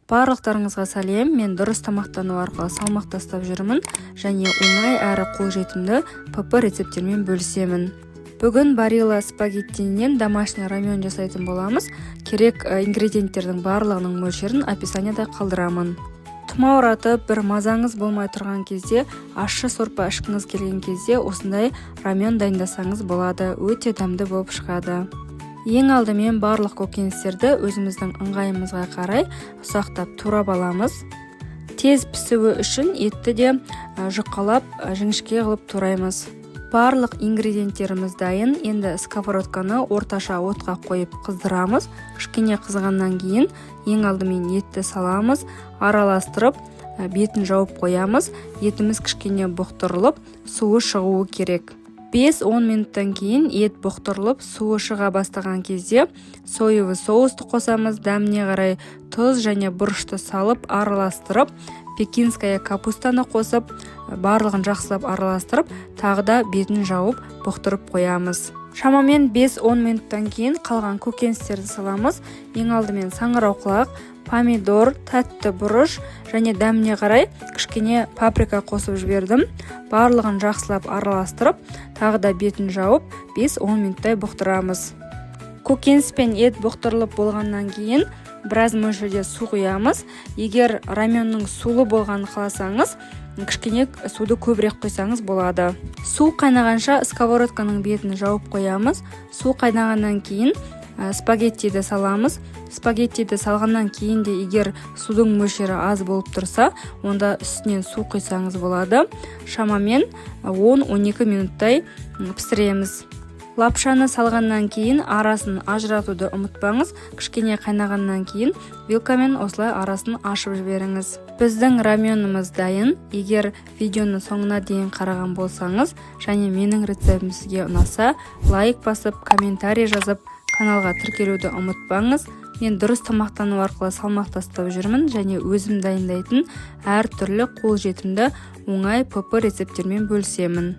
Барлықтарыңызға сәлем, мен дұрыс тамақтану арқылы салмақ тастап жүрмін және оңай әрі қолжетімді ПП рецептермен бөлісемін. Бүгін Barilla спагеттинен домашний рамен жасайтын боламыз. Керек ингредиенттердің барлығының мөлшерін описанияда қалдырамын. Тұмауратып, бір мазаңыз болмай тұрған кезде, ащы сорпа ішкіңіз келген кезде осындай рамен дайындасаңыз болады, өте дәмді болып шығады. Ең алдымен барлық көкөністерді өзіміздің ыңғайымызға қарай ұсақтап турап аламыз. Тез пісуі үшін етті де жұқалап, жіңішке қылып тураймыз. Барлық ингредиенттеріміз дайын. Енді сковородканы орташа отқа қойып қыздырамыз. Кішкене қызғаннан кейін ең алдымен етті саламыз, араластырып, бетін жауып қоямыз. Етіміз кішкене бұқтырылып, суы шығуы керек. 5-10 минуттан кейін ет бұқтырылып, суы шыға бастаған кезде соевый соусты қосамыз. Дәміне қарай тұз және бұрышты салып, араластырып, пекинская капустаны қосып, барлығын жақсылап араластырып, тағы да бетін жауып, бұқтырып қоямыз. Шамамен 5-10 минуттан кейін қалған көкөністерді саламыз. Ең алдымен саңырауқұлақ, помидор, тәтті бұрыш және дәміне қарай кішкене паприка қосып жібердім. Барлығын жақсылап араластырып, тағы да бетін жауып, 5-10 минуттай бұқтырамыз. Көкөніс пен ет бұқтырылып болғаннан кейін біраз мөлшерде су құямыз. Егер раменнің сулы болғанын қаласаңыз, кішкене суды көбірек құйсаңыз болады. Су қайнағанша сковородканың бетін жауып қоямыз. Су қайнағаннан кейін спагеттиді саламыз. Спагеттиді салғаннан кейін де егер судың мөлшері аз болып тұрса, онда үстінен су құйсаңыз болады. Шамамен 10-12 минуттай пісіреміз. Лапшаны салғаннан кейін арасын ажыратуды ұмытпаңыз. Кішкене қайнағаннан кейін вилкамен осылай арасын ашып жіберіңіз. Біздің раменіміз дайын. Егер видеоны соңына дейін қараған болсаңыз және менің рецептім сізге ұнаса, лайк басып, комментарий жазып, каналға тіркелуді ұмытпаңыз. Мен дұрыс тамақтану арқылы салмақ тастап жүрмін және өзім дайындайтын әр түрлі қолжетімді оңай ПП рецептермен бөлісемін.